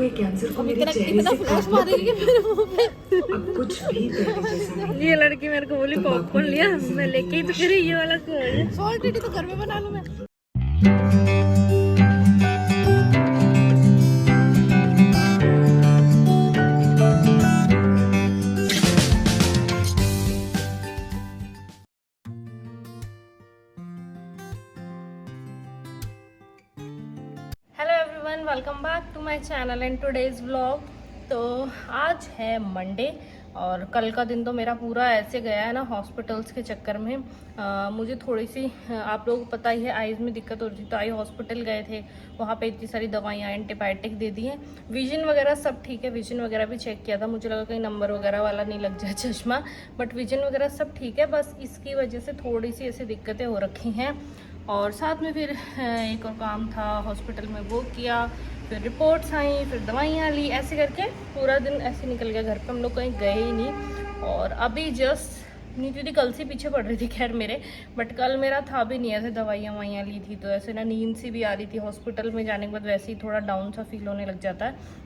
हुए कैंसर को मेरे चेहरे से फ्लैश मारेगी मेरे मुंह पे। अब कुछ भी पहले जैसा नहीं। ये लड़की मेरे को बोली पॉपकॉर्न लिया, मैं लेके ही तो फिर ये वाला सॉल्टेड तो घर में बना लूं मैं। Hello everyone, welcome back to my channel and today's vlog. तो आज है मंडे और कल का दिन तो मेरा पूरा ऐसे गया है ना हॉस्पिटल्स के चक्कर में। मुझे थोड़ी सी आप लोगों को पता ही है आईज में दिक्कत हो रही थी, तो आई हॉस्पिटल गए थे। वहाँ पे इतनी सारी दवाइयाँ एंटीबायोटिक दे दी हैं। विजन वगैरह सब ठीक है, विजन वगैरह भी चेक किया था, मुझे लगा कहीं नंबर वगैरह वाला नहीं लग जाए चश्मा, बट विजन वगैरह सब ठीक है। बस इसकी वजह से थोड़ी सी ऐसी दिक्कतें हो रखी हैं। और साथ में फिर एक और काम था हॉस्पिटल में, वो किया, फिर रिपोर्ट्स आई, फिर दवाइयाँ ली, ऐसे करके पूरा दिन ऐसे निकल गया। घर पे हम लोग कहीं गए ही नहीं। और अभी जस्ट नींद कल से पीछे पड़ रही थी खैर मेरे, बट कल मेरा था भी नहीं, ऐसे दवाइयाँ वाइयाँ ली थी तो ऐसे ना नींद सी भी आ रही थी। हॉस्पिटल में जाने के बाद वैसे ही थोड़ा डाउन सा फील होने लग जाता है।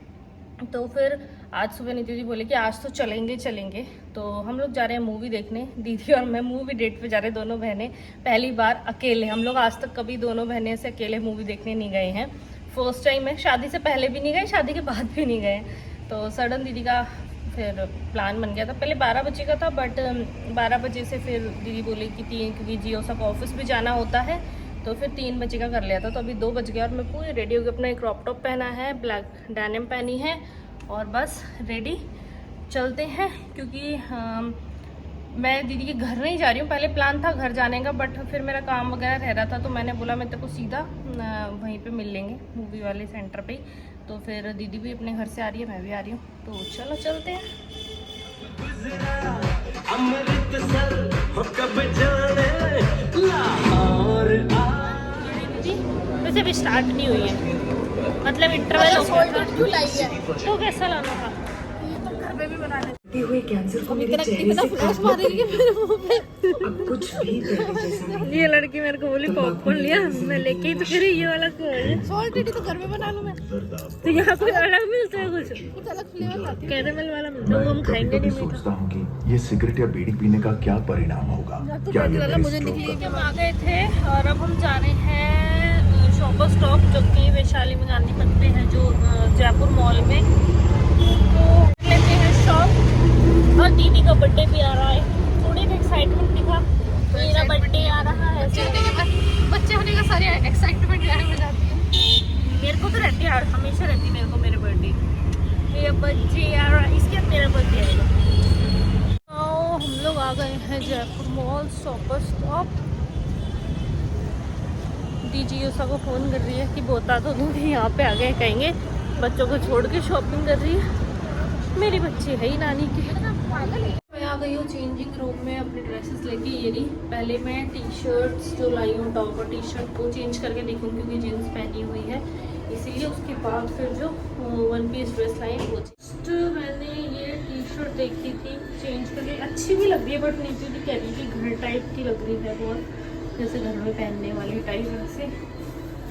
तो फिर आज सुबह नीति जी बोले कि आज तो चलेंगे। तो हम लोग जा रहे हैं मूवी देखने। दीदी और मैं मूवी डेट पे जा रहे हैं, दोनों बहनें। पहली बार अकेले, हम लोग आज तक कभी दोनों बहनें से अकेले मूवी देखने नहीं गए हैं, फर्स्ट टाइम है। शादी से पहले भी नहीं गए, शादी के बाद भी नहीं गए। तो सडन दीदी का फिर प्लान बन गया था। पहले 12 बजे का था, बट 12 बजे से फिर दीदी बोली कि 3, क्योंकि जियो सब ऑफिस भी जाना होता है, तो फिर 3 बजे का कर लिया था। तो अभी 2 बज गया और मैं पूरी रेडी होकर अपना एक क्रॉप टॉप पहना है, ब्लैक डेनिम पहनी है और बस रेडी चलते हैं। क्योंकि मैं दीदी के घर नहीं जा रही हूँ, पहले प्लान था घर जाने का, बट फिर मेरा काम वगैरह रह रहा था, तो मैंने बोला मैं तेरे को सीधा वहीं पे मिल लेंगे मूवी वाले सेंटर पे ही। तो फिर दीदी भी अपने घर से आ रही है, मैं भी आ रही हूँ, तो चलो चलते हैं। वैसे अभी स्टार्ट नहीं हुई है, मतलब इंटरवल हो गया था। क्यों लाई है तो कैसा लाना था, घर पे भी बना लेते हुए कैंसर को मेरे चेहरे से फ्लैश मारेगी मेरे मुंह पे। अब कुछ भी पहले जैसा नहीं। ये लड़की मेरे को बोली पॉपकॉर्न लिया, मैं लेके ही तो फिर ये वाला सॉल्टेड तो घर में बना लूं मैं। तो यहाँ कुछ अलग मिलता है, कुछ अलग फ्लेवर लाती है, कैरेमल वाला मिलता है, वो हम खाएंगे नहीं। सोचता हूँ कि ये सिगरेट या बीड़ी पीने का क्या परिणाम होगा। क्या ये मेरे मुझे स्ट्रोक निकली का- कि हम आ गए थे और अब हम जा रहे हैं शॉपर स्टॉप, जो कि वैशाली में गांधी पथ पे है, जो जयपुर मॉल में। तो लेते हैं शॉप। और दीदी का बर्थडे भी आ रहा है, थोड़ी भी एक्साइटमेंट दिखा, मेरा बर्थडे आ रहा है। बच्चे होने का सारी एक्साइटमेंट गायब हो जाती है। मेरे को तो रहती है, हमेशा रहती है मेरे को मेरे बर्थडे, मेरा बर्थडे आ रहा है, इसके मेरा बर्थडे आएगा। हम लोग आ गए हैं जयपुर मॉल शॉपर स्टॉप। दीदी उषा को फ़ोन कर रही है कि बता तो दूँ कि यहाँ पे आ गए, कहेंगे बच्चों को छोड़ के शॉपिंग कर रही है। मेरी बच्ची है ही नानी की। मैं आ गई हूँ चेंजिंग रूम में अपनी ड्रेसेस लेके। ये रही, पहले मैं टी शर्ट्स जो लाई हूँ, टॉप और टी शर्ट वो चेंज करके देखूँ, क्योंकि जीन्स पहनी हुई है इसीलिए। उसके बाद फिर जो 1 पीस ड्रेस लाई वो मैंने ये टी शर्ट देखी थी चेंज करके, अच्छी भी लग रही है, बट नीचे भी कह रही थी घर टाइप की लग रही है बहुत, जैसे घर में पहनने वाली टाइप से।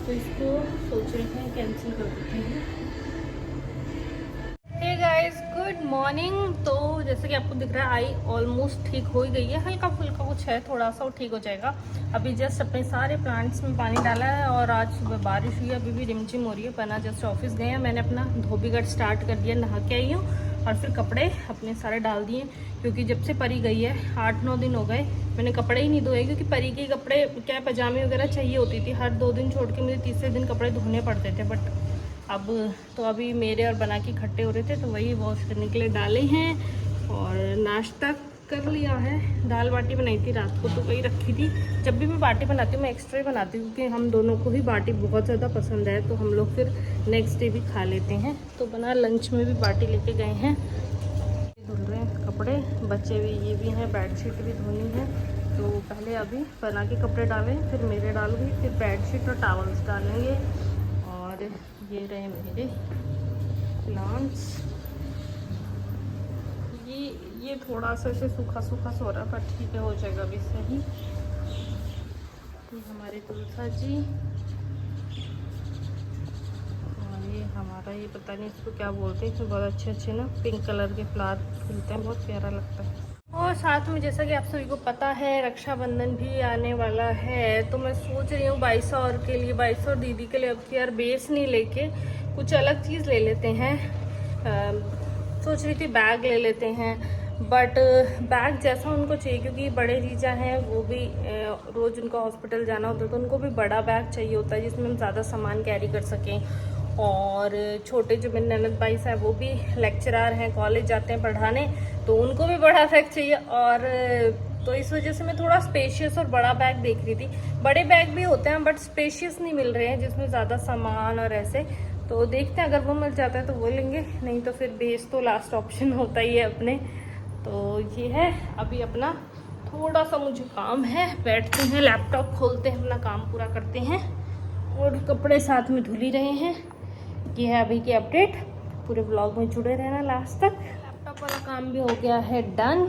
तो इसको सोच रहे थे कैंसिल कर देते हैं। Hey guys, good morning. तो जैसे कि आपको दिख रहा है आई ऑलमोस्ट ठीक हो ही गई है, हल्का फुल्का कुछ है थोड़ा सा, वो ठीक हो जाएगा। अभी जस्ट अपने सारे प्लांट्स में पानी डाला है और आज सुबह बारिश हुई है, अभी भी रिमझिम हो रही है। पना जस्ट ऑफिस गए हैं, मैंने अपना धोबीगढ़ स्टार्ट कर दिया, नहा के आई हूँ और फिर कपड़े अपने सारे डाल दिए। क्योंकि जब से परी गई है 8-9 दिन हो गए, मैंने कपड़े ही नहीं धोए, क्योंकि परी के कपड़े क्या पजामे वगैरह चाहिए होती थी, हर 2 दिन छोड़ के मुझे तीसरे दिन कपड़े धोने पड़ते थे। बट अब तो अभी मेरे और बना के इकट्ठे हो रहे थे, तो वही वॉश करने के लिए डाले हैं। और नाश्ता कर लिया है, दाल बाटी बनाई थी रात को, तो वही रखी थी। जब भी मैं बाटी बनाती हूँ मैं एक्स्ट्रा ही बनाती हूँ, क्योंकि हम दोनों को ही बाटी बहुत ज़्यादा पसंद है, तो हम लोग फिर नेक्स्ट डे भी खा लेते हैं। तो बना लंच में भी बाटी लेके गए हैं। धुल रहे हैं कपड़े, बच्चे भी ये भी हैं, बेडशीट भी धोनी है। तो पहले अभी बना के कपड़े डालें, फिर मेरे डालूंगी, फिर बेडशीट और टॉवल्स डालेंगे। और ये रहे मेरे प्लांट्स। ये थोड़ा सा ऐसे सूखा सूखा सा हो रहा है, पर ठीक है, हो जाएगा अभी सही। ये हमारे तुलसा जी और ये हमारा, ये पता नहीं इसको क्या बोलते हैं, इसमें बहुत अच्छे अच्छे ना पिंक कलर के फ्लावर खिलते हैं, बहुत प्यारा लगता है। और साथ में जैसा कि आप सभी को पता है रक्षाबंधन भी आने वाला है, तो मैं सोच रही हूँ 2200 और के लिए, 2200 और दीदी के लिए अब की यार बेस नहीं लेके कुछ अलग चीज़ ले लेते हैं। सोच रही थी बैग ले लेते हैं, बट बैग जैसा उनको चाहिए, क्योंकि बड़े जीजा हैं वो भी रोज़ उनका हॉस्पिटल जाना होता है, तो उनको भी बड़ा बैग चाहिए होता है जिसमें हम ज़्यादा सामान कैरी कर सकें। और छोटे जो मेरे ननद भाई साहब वो भी लेक्चरर हैं, कॉलेज जाते हैं पढ़ाने, तो उनको भी बड़ा बैग चाहिए। और तो इस वजह से मैं थोड़ा स्पेशियस और बड़ा बैग देख रही थी। बड़े बैग भी होते हैं बट स्पेशियस नहीं मिल रहे हैं जिसमें ज़्यादा सामान और ऐसे, तो देखते हैं अगर वो मिल जाता है तो वो लेंगे, नहीं तो फिर बेस तो लास्ट ऑप्शन होता ही है अपने। तो ये है, अभी अपना थोड़ा सा मुझे काम है, बैठते हैं लैपटॉप खोलते हैं, अपना काम पूरा करते हैं, और कपड़े साथ में धुल ही रहे हैं। ये है अभी की अपडेट, पूरे ब्लॉग में जुड़े रहना लास्ट तक। लैपटॉप वाला काम भी हो गया है डन।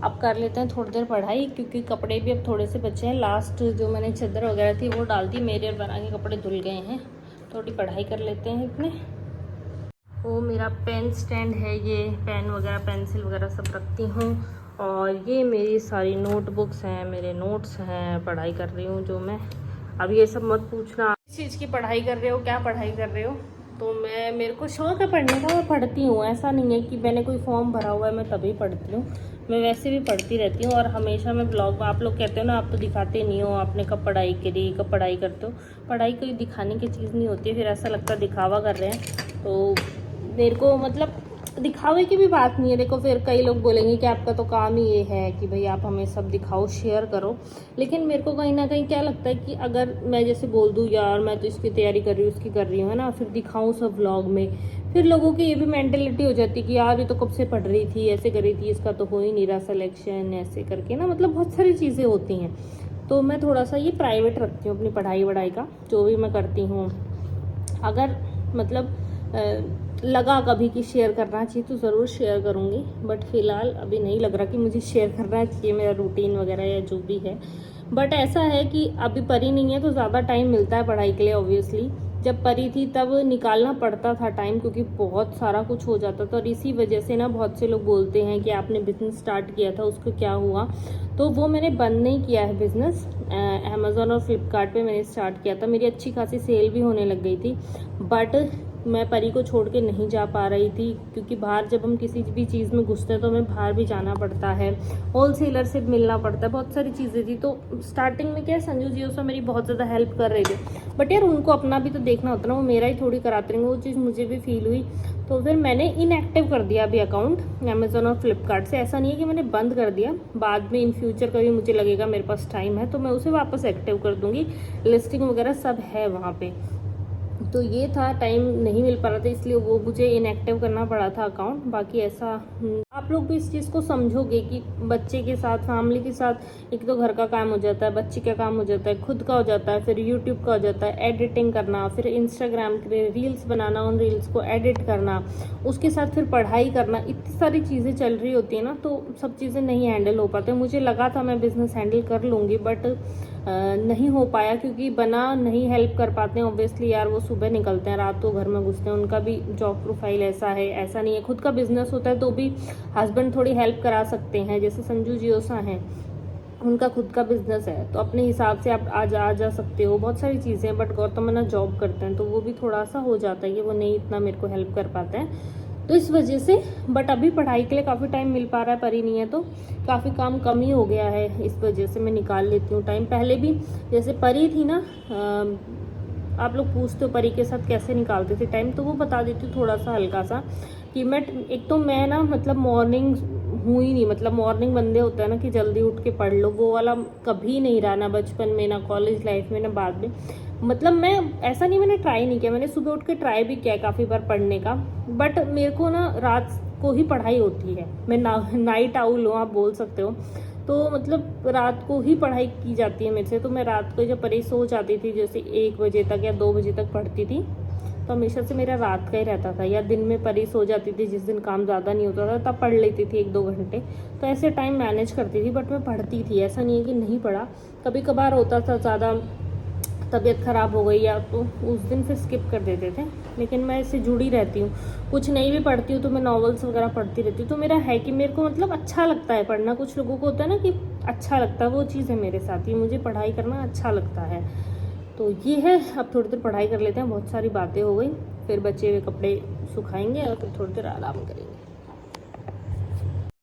अब कर लेते हैं थोड़ी देर पढ़ाई, क्योंकि कपड़े भी अब थोड़े से बचे हैं। लास्ट जो मैंने चादर वगैरह थी वो डाल दी, मेरे और बना के कपड़े धुल गए हैं, थोड़ी पढ़ाई कर लेते हैं इतने। वो मेरा पेन स्टैंड है, ये पेन वगैरह पेंसिल वगैरह सब रखती हूँ, और ये मेरी सारी नोटबुक्स हैं, मेरे नोट्स हैं, पढ़ाई कर रही हूँ जो मैं। अब ये सब मत पूछना किस चीज़ की पढ़ाई कर रहे हो, क्या पढ़ाई कर रहे हो। तो मेरे को शौक है पढ़ने का, मैं पढ़ती हूँ, ऐसा नहीं है कि मैंने कोई फॉर्म भरा हुआ है मैं तभी पढ़ती हूँ, मैं वैसे भी पढ़ती रहती हूँ। और हमेशा मैं ब्लॉग, आप लोग कहते हो ना आप तो दिखाते नहीं हो, आपने कब पढ़ाई करी, कब पढ़ाई करते हो। पढ़ाई कोई दिखाने की चीज़ नहीं होती है, फिर ऐसा लगता है दिखावा कर रहे हैं। तो मेरे को मतलब दिखावे की भी बात नहीं है। देखो फिर कई लोग बोलेंगे कि आपका तो काम ही ये है कि भाई आप हमें सब दिखाओ, शेयर करो, लेकिन मेरे को कहीं ना कहीं क्या लगता है कि अगर मैं जैसे बोल दूँ यार मैं तो इसकी तैयारी कर रही हूँ, उसकी कर रही हूँ, है ना, फिर दिखाऊँ सब व्लॉग में, फिर लोगों की ये भी मेंटेलिटी हो जाती है कि यार ये तो कब से पढ़ रही थी, ऐसे कर रही थी, इसका तो हो ही नहीं रहा सिलेक्शन, ऐसे करके ना, मतलब बहुत सारी चीज़ें होती हैं। तो मैं थोड़ा सा ये प्राइवेट रखती हूँ अपनी पढ़ाई वढ़ाई का, जो भी मैं करती हूँ। अगर मतलब लगा कभी कि शेयर करना चाहिए तो ज़रूर शेयर करूँगी, बट फ़िलहाल अभी नहीं लग रहा कि मुझे शेयर करना चाहिए मेरा रूटीन वगैरह या जो भी है। बट ऐसा है कि अभी परी नहीं है तो ज़्यादा टाइम मिलता है पढ़ाई के लिए ऑब्वियसली। जब परी थी तब निकालना पड़ता था टाइम, क्योंकि बहुत सारा कुछ हो जाता था, और इसी वजह से ना बहुत से लोग बोलते हैं कि आपने बिज़नेस स्टार्ट किया था उसको क्या हुआ। तो वो मैंने बंद नहीं किया है बिज़नेस, अमेज़ॉन और फ्लिपकार्ट पे मैंने स्टार्ट किया था, मेरी अच्छी खासी सेल भी होने लग गई थी। बट मैं परी को छोड़ के नहीं जा पा रही थी, क्योंकि बाहर जब हम किसी भी चीज़ में घुसते हैं तो हमें बाहर भी जाना पड़ता है, होलसेलर से मिलना पड़ता है, बहुत सारी चीज़ें थी। तो स्टार्टिंग में क्या संजू जी उसमें मेरी बहुत ज़्यादा हेल्प कर रहे थे, बट यार उनको अपना भी तो देखना होता ना, वो मेरा ही थोड़ी कराते रहेंगे, वो चीज़ मुझे भी फील हुई। तो फिर मैंने इनएक्टिव कर दिया अभी अकाउंट अमेज़ॉन और फ्लिपकार्ट से। ऐसा नहीं है कि मैंने बंद कर दिया, बाद में इन फ्यूचर कभी मुझे लगेगा मेरे पास टाइम है तो मैं उसे वापस एक्टिव कर दूँगी, लिस्टिंग वगैरह सब है वहाँ पर। तो ये था, टाइम नहीं मिल पा रहा था इसलिए वो मुझे इनएक्टिव करना पड़ा था अकाउंट। बाकी ऐसा आप लोग भी इस चीज़ को समझोगे कि बच्चे के साथ, फैमिली के साथ, एक तो घर का काम हो जाता है, बच्चे का काम हो जाता है, खुद का हो जाता है, फिर यूट्यूब का हो जाता है, एडिटिंग करना, फिर इंस्टाग्राम के रील्स बनाना, उन रील्स को एडिट करना, उसके साथ फिर पढ़ाई करना, इतनी सारी चीज़ें चल रही होती है ना, तो सब चीज़ें नहीं हैंडल हो पाते। मुझे लगा था मैं बिज़नेस हैंडल कर लूँगी, बट नहीं हो पाया, क्योंकि बना नहीं हेल्प कर पाते हैं ऑब्वियसली यार, वो सुबह निकलते हैं, रात को घर में घुसते हैं, उनका भी जॉब प्रोफाइल ऐसा है, ऐसा नहीं है। खुद का बिजनेस होता है तो भी हस्बैंड थोड़ी हेल्प करा सकते हैं, जैसे संजू जी ओसा हैं, उनका खुद का बिजनेस है तो अपने हिसाब से आप आ जा सकते हो, बहुत सारी चीज़ें हैं। बट गौतम ना जॉब करते हैं तो वो भी थोड़ा सा हो जाता है कि वो नहीं इतना मेरे को हेल्प कर पाते हैं, तो इस वजह से। बट अभी पढ़ाई के लिए काफ़ी टाइम मिल पा रहा है, परी नहीं है तो काफ़ी काम कम ही हो गया है, इस वजह से मैं निकाल लेती हूँ टाइम। पहले भी जैसे परी थी ना, आप लोग पूछते हो परी के साथ कैसे निकालते थे टाइम, तो वो बता देती हूँ थोड़ा सा हल्का सा कि एक तो मैं ना मतलब मॉर्निंग हूँ ही नहीं, मतलब मॉर्निंग बंदे होता है ना कि जल्दी उठ के पढ़ लो, वो वाला कभी नहीं रहा, ना बचपन में, ना कॉलेज लाइफ में, ना बाद में। मतलब मैं ऐसा नहीं, मैंने ट्राई नहीं किया, मैंने सुबह उठ के ट्राई भी किया काफ़ी बार पढ़ने का, बट मेरे को ना रात को ही पढ़ाई होती है, मैं नाइट आउल हूँ आप बोल सकते हो, तो मतलब रात को ही पढ़ाई की जाती है मेरे से। तो मैं रात को जब परी सो जाती थी, जैसे 1 बजे तक या 2 बजे तक पढ़ती थी, तो हमेशा से मेरा रात का ही रहता था, या दिन में परी सो जाती थी, जिस दिन काम ज़्यादा नहीं होता था तब पढ़ लेती थी 1-2 घंटे, तो ऐसे टाइम मैनेज करती थी। बट मैं पढ़ती थी, ऐसा नहीं है कि नहीं पढ़ा, कभी कभार होता था ज़्यादा तबीयत ख़राब हो गई या तो उस दिन फिर स्किप कर देते थे। लेकिन मैं इससे जुड़ी रहती हूँ, कुछ नहीं भी पढ़ती हूँ तो मैं नॉवेल्स वगैरह पढ़ती रहती हूँ। तो मेरा है कि मेरे को मतलब अच्छा लगता है पढ़ना। कुछ लोगों को होता है ना कि अच्छा लगता है, वो चीज़ है मेरे साथ। ये मुझे पढ़ाई करना अच्छा लगता है। तो ये है, अब थोड़ी देर पढ़ाई कर लेते हैं, बहुत सारी बातें हो गई, फिर बचे हुए कपड़े सुखाएंगे और फिर थोड़ी देर आराम करेंगे।